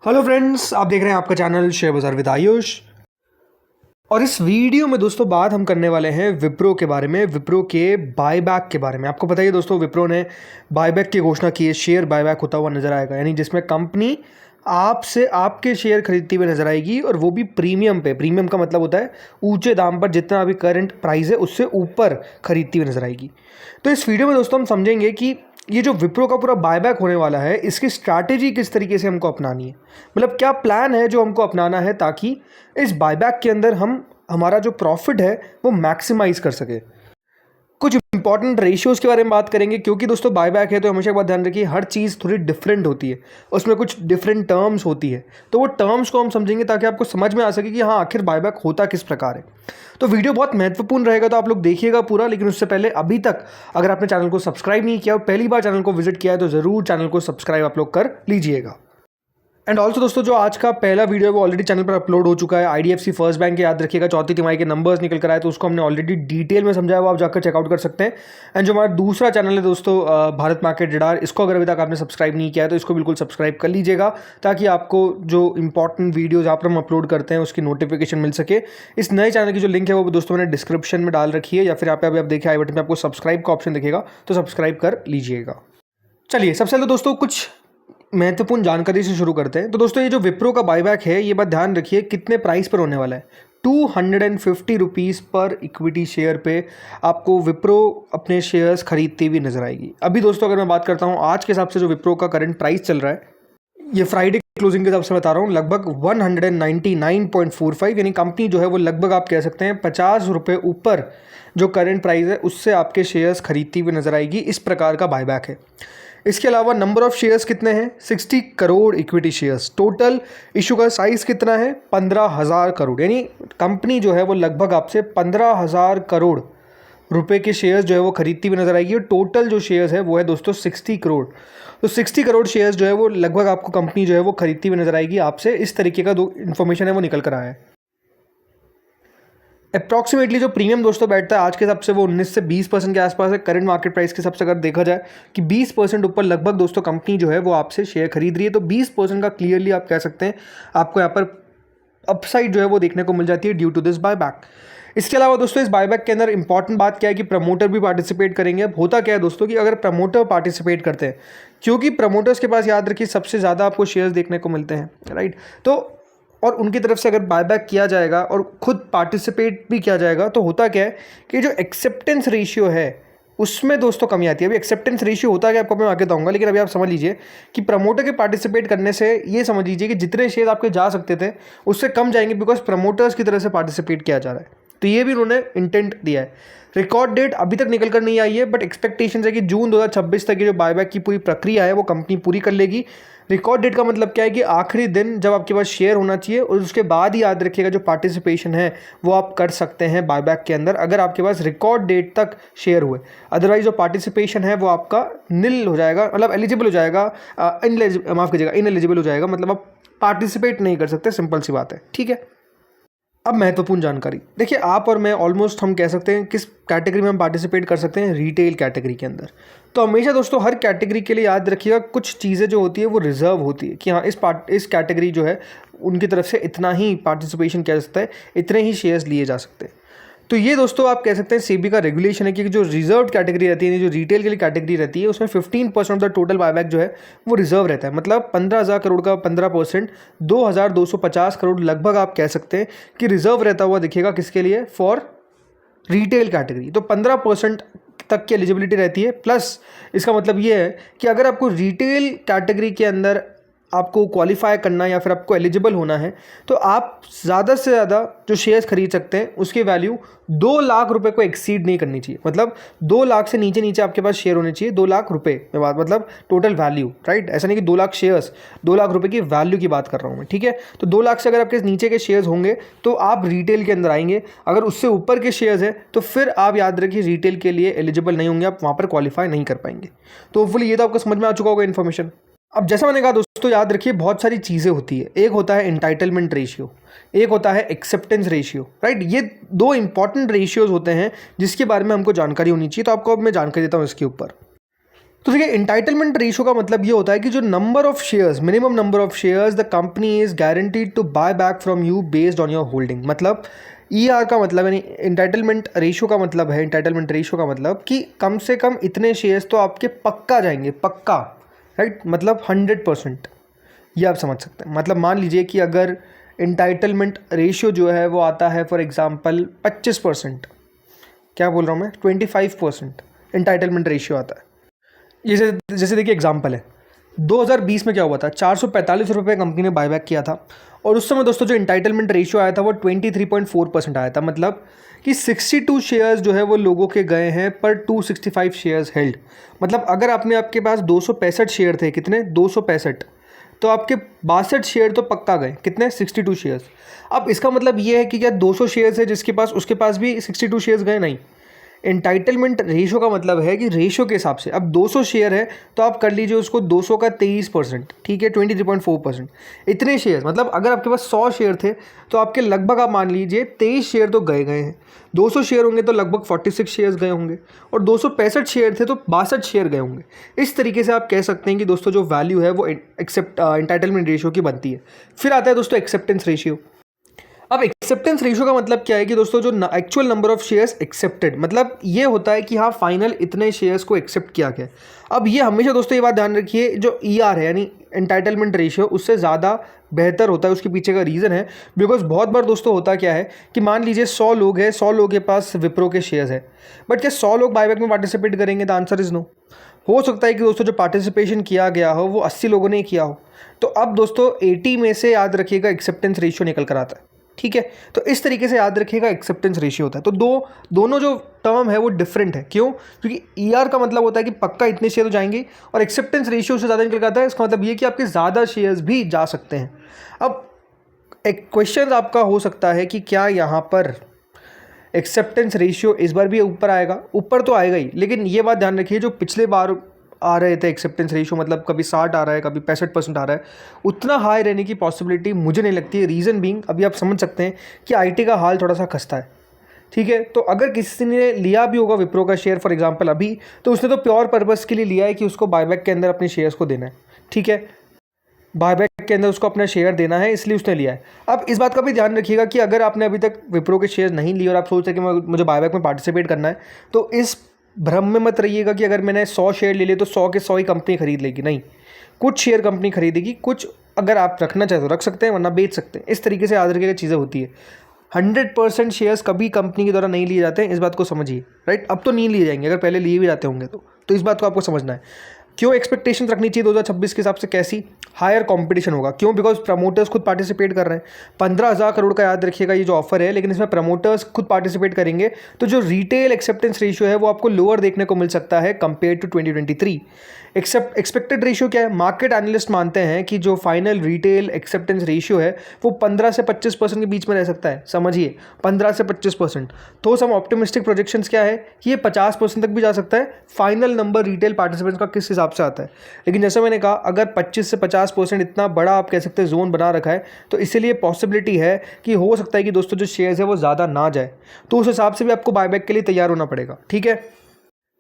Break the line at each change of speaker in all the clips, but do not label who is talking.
Hello friends, आप देख रहे हैं आपका चैनल शेयर बाजार विद आयुष। और इस वीडियो में दोस्तों बात हम करने वाले हैं विप्रो के बारे में, विप्रो के बायबैक के बारे में। आपको पता ही है दोस्तों, विप्रो ने बायबैक की घोषणा की है। शेयर बायबैक होता हुआ नजर आएगा, यानी जिसमें कंपनी आपसे आपके शेयर खरीदती हुई नजर आएगी, और वो भी प्रीमियम पे। प्रीमियम का मतलब होता है ऊंचे दाम पर, जितना अभी करंट प्राइस है उससे ऊपर खरीदती हुई नजर आएगी। तो इस वीडियो में दोस्तों हम समझेंगे कि ये जो विप्रो का पूरा बायबैक होने वाला है, इसकी स्ट्रैटेजी किस तरीके से हमको अपनानी है, मतलब क्या प्लान है जो हमको अपनाना है ताकि इस बायबैक के अंदर हम हमारा जो प्रॉफिट है वो मैक्सिमाइज कर सके। कुछ इंपॉर्टेंट रेशियोज़ के बारे में बात करेंगे, क्योंकि दोस्तों बायबैक है तो हमेशा एक बात ध्यान रखिए, हर चीज़ थोड़ी डिफरेंट होती है, उसमें कुछ डिफरेंट टर्म्स होती है। तो वो टर्म्स को हम समझेंगे ताकि आपको समझ में आ सके कि हाँ आखिर बायबैक होता किस प्रकार है। तो वीडियो बहुत महत्वपूर्ण रहेगा, तो आप लोग देखिएगा पूरा। लेकिन उससे पहले अभी तक अगर आपने चैनल को सब्सक्राइब नहीं किया और पहली बार चैनल को विजिट किया है तो ज़रूर चैनल को सब्सक्राइब आप लोग कर लीजिएगा। एंड ऑल्सो दोस्तों, जो आज का पहला वीडियो है वो ऑलरेडी चैनल पर अपलोड हो चुका है। आईडीएफसी फर्स्ट बैंक के, याद रखिएगा, चौथी तिमाही के नंबर्स निकल कर आए, तो उसको हमने ऑलरेडी डिटेल में समझाया, वो आप जाकर चेकआउट कर सकते हैं। एंड जो हमारा दूसरा चैनल है दोस्तों, भारत मार्केट रडार, इसको अगर अभी तक आपने सब्सक्राइब नहीं किया है तो इसको बिल्कुल सब्सक्राइब कर लीजिएगा, ताकि आपको जो इंपॉर्टेंट वीडियोज आप हम अपलोड करते हैं उसकी नोटिफिकेशन मिल सके। इस नए चैनल की जो लिंक है वो दोस्तों मैंने डिस्क्रिप्शन में डाल रखी है, या फिर यहाँ पे अभी आप देखिए आई बटन में आपको सब्सक्राइब का ऑप्शन दिखेगा, तो सब्सक्राइब कर लीजिएगा। चलिए सबसे पहले दोस्तों कुछ महत्वपूर्ण जानकारी से शुरू करते हैं। तो दोस्तों, ये जो विप्रो का बायबैक है, ये बात ध्यान रखिए कितने प्राइस पर होने वाला है। 250 रुपीज़ पर इक्विटी शेयर पे आपको विप्रो अपने शेयर्स खरीदती हुई नजर आएगी। अभी दोस्तों अगर मैं बात करता हूँ आज के हिसाब से, जो विप्रो का करंट प्राइस चल रहा है, ये फ्राइडे क्लोजिंग के हिसाब से बता रहा हूँ, लगभग 199.45, यानी कंपनी जो है वो लगभग आप कह सकते हैं 50 रुपये ऊपर जो करंट प्राइस है उससे आपके शेयर्स खरीदती हुई नजर आएगी। इस प्रकार का बायबैक है। इसके अलावा नंबर ऑफ शेयर्स कितने हैं? 60 crore equity shares. Total issue का साइज कितना है? 15,000 करोड़। यानी कंपनी जो है वो लगभग आपसे 15,000 करोड़ रुपए के शेयर्स जो है वो खरीदती हुई नजर आएगी। और टोटल जो शेयर्स है वो है दोस्तों 60 करोड़। तो 60 करोड़ शेयर्स जो है वो लगभग आपको कंपनी जो है वो खरीदती हुई नजर आएगी आपसे। इस तरीके का दो इन्फॉर्मेशन है वो निकल कर आया है। अप्रॉक्सीमेटली जो प्रीमियम दोस्तों बैठता है आज के हिसाब से वो 19 से 20% के आसपास है। करंट मार्केट प्राइस के हिसाब से अगर देखा जाए कि 20% ऊपर लगभग दोस्तों कंपनी जो है वो आपसे शेयर खरीद रही है, तो 20% का क्लियरली आप कह सकते हैं आपको यहाँ पर अपसाइड जो है वो देखने को मिल जाती है ड्यू टू दिस बायबैक। इसके अलावा दोस्तों इस बायबैक के अंदर इंपॉर्टेंट बात क्या है कि प्रमोटर भी पार्टिसिपेट करेंगे। अब होता क्या है दोस्तों कि अगर प्रमोटर पार्टिसिपेट करते हैं, क्योंकि प्रमोटर्स के पास याद रखिए सबसे ज़्यादा आपको शेयर्स देखने को मिलते हैं, राइट, तो और उनकी तरफ से अगर बायबैक किया जाएगा और खुद पार्टिसिपेट भी किया जाएगा, तो होता क्या है कि जो एक्सेप्टेंस रेशियो है उसमें दोस्तों कमी आती है। अभी एक्सेप्टेंस रेशियो होता है क्या आपको मैं आगे बताऊंगा, लेकिन अभी आप समझ लीजिए कि प्रमोटर के पार्टिसिपेट करने से ये समझ लीजिए कि जितने शेयर आपके जा सकते थे उससे कम जाएंगे, बिकॉज प्रमोटर्स की तरह से पार्टिसिपेट किया जा रहा है। तो ये भी उन्होंने इंटेंट दिया है। रिकॉर्ड डेट अभी तक निकल कर नहीं आई है, बट एक्सपेक्टेशन है कि जून 2026 तक की जो बायबैक की पूरी प्रक्रिया है वो कंपनी पूरी कर लेगी। रिकॉर्ड डेट का मतलब क्या है कि आखिरी दिन जब आपके पास शेयर होना चाहिए, और उसके बाद ही याद रखिएगा जो पार्टिसिपेशन है वो आप कर सकते हैं बायबैक के अंदर, अगर आपके पास रिकॉर्ड डेट तक शेयर हुए। अदरवाइज जो पार्टिसिपेशन है वो आपका निल हो जाएगा, मतलब एलिजिबल हो जाएगा, माफ़ कीजिएगा, इनएलिजिबल हो जाएगा, मतलब आप पार्टिसिपेट नहीं कर सकते। सिंपल सी बात है, ठीक है। अब महत्वपूर्ण जानकारी देखिए, आप और मैं ऑलमोस्ट हम कह सकते हैं किस कैटेगरी में हम पार्टिसिपेट कर सकते हैं, रिटेल कैटेगरी के अंदर। तो हमेशा दोस्तों हर कैटेगरी के लिए याद रखिएगा कुछ चीज़ें जो होती है वो रिजर्व होती है कि हाँ इस कैटेगरी जो है उनकी तरफ से इतना ही पार्टिसिपेशन किया जा सकता है, इतने ही शेयर्स लिए जा सकते हैं। तो ये दोस्तों आप कह सकते हैं सेबी का रेगुलेशन है कि जो रिजर्व कैटेगरी रहती है, जो रिटेल के लिए कैटेगरी रहती है, उसमें 15% ऑफ द टोटल बायबैक जो है वो रिजर्व रहता है। मतलब 15,000 करोड़ का 15%, 2,250 करोड़ लगभग आप कह सकते हैं कि रिजर्व रहता हुआ दिखेगा किसके लिए, फॉर रिटेल कैटेगरी। तो 15% तक की एलिजिबिलिटी रहती है। प्लस इसका मतलब ये है कि अगर आपको रिटेल कैटेगरी के अंदर आपको क्वालिफाई करना या फिर आपको एलिजिबल होना है, तो आप ज़्यादा से ज़्यादा जो शेयर्स खरीद सकते हैं उसकी वैल्यू 2 लाख रुपए को एक्सीड नहीं करनी चाहिए। मतलब 2 लाख से नीचे नीचे आपके पास शेयर होने चाहिए। 2 लाख रुपए में बात, मतलब टोटल वैल्यू, राइट, ऐसा नहीं कि 2 लाख शेयर्स, 2 लाख रुपए की वैल्यू की बात कर रहा हूँ मैं, ठीक है। तो 2 लाख से अगर आपके नीचे के शेयर्स होंगे तो आप रिटेल के अंदर आएंगे। अगर उससे ऊपर के शेयर्स है तो फिर आप याद रखिए रिटेल के लिए एलिजिबल नहीं होंगे, आप वहाँ पर क्वालिफाई नहीं कर पाएंगे। तो होपफुली ये तो आपको समझ में आ चुका होगा इन्फॉर्मेशन। अब जैसा मैंने कहा दोस्तों, याद रखिए बहुत सारी चीज़ें होती है। एक होता है एंटाइटलमेंट रेशियो, एक होता है एक्सेप्टेंस रेशियो, राइट। ये दो इंपॉर्टेंट रेशियोज होते हैं जिसके बारे में हमको जानकारी होनी चाहिए। तो आपको अब मैं जानकारी देता हूँ इसके ऊपर। तो देखिए इंटाइटलमेंट रेशियो का मतलब ये होता है कि जो number of shares, minimum number of shares the company is guaranteed to buy back from you based on your holding. मतलब ईआर का मतलब यानी इंटाइटलमेंट रेशियो का मतलब है, इंटाइटलमेंट रेशियो का मतलब कि कम से कम इतने शेयर्स तो आपके पक्का जाएंगे, पक्का, राइट, मतलब 100%। ये आप समझ सकते हैं। मतलब मान लीजिए कि अगर इंटाइटलमेंट रेशियो जो है वो आता है फॉर एग्जांपल 25%, क्या बोल रहा हूँ मैं, 25% इंटाइटलमेंट रेशियो आता है। जैसे जैसे देखिए एग्जांपल है, 2020 में क्या हुआ था, 445 रुपये कंपनी ने बायबैक किया था और उस समय दोस्तों जो इंटाइटलमेंट रेशियो आया था वो 23.4% आया था। मतलब कि 62 शेयर्स जो है वो लोगों के गए हैं पर 265 शेयर्स हेल्ड। मतलब अगर आपके पास 265 शेयर थे, कितने, 265, तो आपके 62 शेयर तो पक्का गए, कितने, 62 शेयर्स। अब इसका मतलब ये है कि क्या 200 शेयर्स है जिसके पास, उसके पास भी 62 शेयर्स गए, नहीं। एंटाइटलमेंट रेशियो का मतलब है कि रेशियो के हिसाब से, अब 200 शेयर है तो आप कर लीजिए उसको 200 का 23%, ठीक है, 23.4%। इतने शेयर, मतलब अगर आपके पास 100 शेयर थे तो आपके लगभग आप मान लीजिए 23 शेयर तो गए हैं। 200 शेयर होंगे तो लगभग 46 शेयर्स गए होंगे और 265 शेयर थे तो 62 शेयर गए होंगे। इस तरीके से आप कह सकते हैं कि दोस्तों जो वैल्यू है वो एंटाइटलमेंट रेशियो की बनती है। फिर आता है दोस्तों एक्सेप्टेंस रेशियो। अब एक्सेप्टेंस रेशियो का मतलब क्या है कि दोस्तों जो actual number of shares accepted, मतलब ये होता है कि हाँ फाइनल इतने शेयर्स को एक्सेप्ट किया गया। अब ये हमेशा दोस्तों ये बात ध्यान रखिए, जो ईआर है यानी एंटाइटलमेंट रेशियो उससे ज़्यादा बेहतर होता है। उसके पीछे का रीज़न है बिकॉज बहुत बार दोस्तों होता क्या है कि मान लीजिए 100 लोग हैं, 100 लोगों के पास विप्रो के शेयर्स है, बट क्या 100 लोग बायबैक में पार्टिसिपेट करेंगे? The answer is no. हो सकता है कि दोस्तों जो पार्टिसिपेशन किया गया हो वो 80 लोगों ने किया हो। तो अब दोस्तों 80 में से याद रखिएगा एक्सेप्टेंस रेशियो निकल कर आता है, ठीक है। तो इस तरीके से याद रखिएगा एक्सेप्टेंस रेशियो होता है। तो दोनों जो टर्म है वो डिफरेंट है। क्यों? क्योंकि ईआर का मतलब होता है कि पक्का इतने शेयर तो जाएंगे और एक्सेप्टेंस रेशियो से ज़्यादा निकल कर आता है। इसका मतलब ये कि आपके ज़्यादा शेयर्स भी जा सकते हैं। अब एक क्वेश्चन आपका हो सकता है कि क्या यहाँ पर एक्सेप्टेंस रेशियो इस बार भी ऊपर आएगा? ऊपर तो आएगा ही, लेकिन ये बात ध्यान रखिए जो पिछले बार आ रहे थे एक्सेप्टेंस रेशियो, मतलब कभी 60 आ रहा है, कभी 65% आ रहा है, उतना हाई रहने की पॉसिबिलिटी मुझे नहीं लगती है। रीज़न बीइंग, अभी आप समझ सकते हैं कि आईटी का हाल थोड़ा सा खस्ता है, ठीक है। तो अगर किसी ने लिया भी होगा विप्रो का शेयर फॉर एग्जांपल अभी, तो उसने तो प्योर पर्पस के लिए लिया है कि उसको बायबैक के अंदर अपने शेयर्स को देना है, ठीक है, बायबैक के अंदर उसको अपना शेयर देना है, इसलिए उसने लिया है। अब इस बात का भी ध्यान रखिएगा कि अगर आपने अभी तक विप्रो के शेयर नहीं लिए और आप सोच रहे कि मुझे बायबैक में पार्टिसिपेट करना है, तो इस भ्रम में मत रहिएगा कि अगर मैंने 100 शेयर ले लिए तो 100 के 100 ही कंपनी खरीद लेगी। नहीं, कुछ शेयर कंपनी खरीदेगी, कुछ अगर आप रखना चाहे तो रख सकते हैं, वरना बेच सकते हैं। इस तरीके से याद रखिएगा चीज़ें होती है। 100% शेयर्स कभी कंपनी के द्वारा नहीं लिए जाते हैं, इस बात को समझिए, राइट। अब तो नहीं लिए जाएंगे, अगर पहले लिए भी जाते होंगे तो इस बात को आपको समझना है। क्यों एक्सपेक्टेशन रखनी चाहिए 2026 के हिसाब से? कैसी? हायर कंपटीशन होगा। क्यों? बिकॉज प्रमोटर्स खुद पार्टिसिपेट कर रहे हैं। 15,000 करोड़ का याद रखिएगा ये जो ऑफर है, लेकिन इसमें प्रमोटर्स खुद पार्टिसिपेट करेंगे, तो जो रिटेल एक्सेप्टेंस रेशियो है वो आपको लोअर देखने को मिल सकता है कंपेयर टू 2023। एक्सपेक्टेड रेशियो क्या है? मार्केट एनालिस्ट मानते हैं कि जो फाइनल रिटेल एक्सेप्टेंस रेशियो है वो 15 से 25% के बीच में रह सकता है। समझिए, 15 से 25%। तो सम ऑप्टिमिस्टिक प्रोजेक्शंस क्या है कि ये 50% तक भी जा सकता है। फाइनल नंबर रिटेल पार्टिसिपेंट्स का किस हिसाब से आता है, लेकिन जैसे मैंने कहा अगर 25 से 50% इतना बड़ा आप कह सकते हैं जोन बना रखा है, तो इसीलिए पॉसिबिलिटी है कि हो सकता है कि दोस्तों जो शेयर्स है वो ज़्यादा ना जाए। तो उस हिसाब से भी आपको बायबैक के लिए तैयार होना पड़ेगा, ठीक है।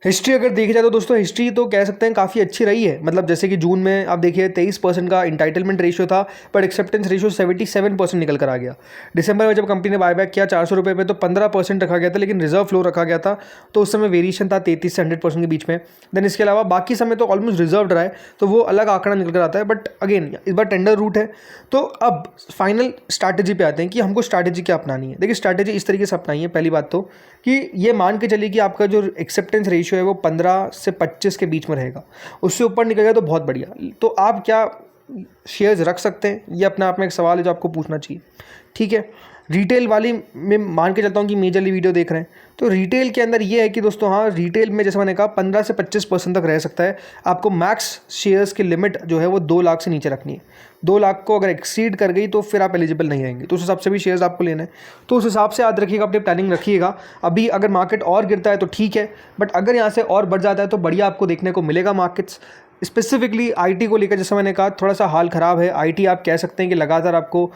हिस्ट्री अगर देखी जाए तो दोस्तों हिस्ट्री तो कह सकते हैं काफ़ी अच्छी रही है। मतलब जैसे कि जून में आप देखिए 23% का इंटाइटलमेंट रेशियो था, पर एक्सेप्टेंस रेशियो 77% निकल कर आ गया। दिसंबर में जब कंपनी ने बायबैक किया 400 रुपये पे, तो 15% रखा गया था, लेकिन रिजर्व फ्लो रखा गया था, तो उस समय वेरिएशन था 33 से 100% के बीच में। देन इसके अलावा बाकी समय तो ऑलमोस्ट रिजर्व रहा है, तो वो अलग आंकड़ा निकल कर आता है। बट अगेन इस बार टेंडर रूट है, तो अब फाइनल स्ट्रैटेजी पे आते हैं कि हमको स्ट्रैटेजी क्या अपनानी है। देखिए स्ट्रैटेजी इस तरीके से अपनाई है, पहली बात तो कि ये मान के चलिए कि आपका जो एक्सेप्टेंस रेशियो है वो 15 से 25 के बीच में रहेगा। उससे ऊपर निकल गया तो बहुत बढ़िया। तो आप क्या शेयर्स रख सकते हैं, ये अपने आप में एक सवाल है जो आपको पूछना चाहिए, ठीक है। रिटेल वाली में मान के चलता हूँ कि मेजरली वीडियो देख रहे हैं, तो रिटेल के अंदर ये है कि दोस्तों हाँ रिटेल में जैसे मैंने कहा 15 से 25% तक रह सकता है। आपको मैक्स शेयर्स की लिमिट जो है वो 2 लाख से नीचे रखनी है। 2 लाख को अगर एक्सीड कर गई तो फिर आप एलिजिबल नहीं आएंगे, तो उस हिसाब से भी शेयर्स आपको लेना है। तो उस हिसाब से याद रखिएगा, अपनी प्लानिंग रखिएगा। अभी अगर मार्केट और गिरता है तो ठीक है, बट अगर यहाँ से और बढ़ जाता है तो बढ़िया आपको देखने को मिलेगा मार्केट्स। स्पेसिफिकली आईटी को लेकर जैसा मैंने कहा थोड़ा सा हाल ख़राब है। आईटी आप कह सकते हैं कि लगातार आपको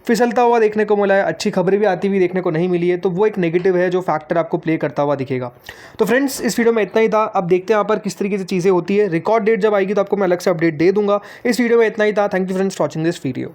फिसलता हुआ देखने को मिला है, अच्छी खबरें भी आती हुई देखने को नहीं मिली है, तो वो एक नेगेटिव है जो फैक्टर आपको प्ले करता हुआ दिखेगा। तो फ्रेंड्स इस वीडियो में इतना ही था। अब देखते हैं यहाँ पर किस तरीके से चीज़ें होती है। रिकॉर्ड डेट जब आएगी तो आपको मैं अलग से अपडेट दे दूंगा। इस वीडियो में इतना ही था। Thank you friends for watching this video.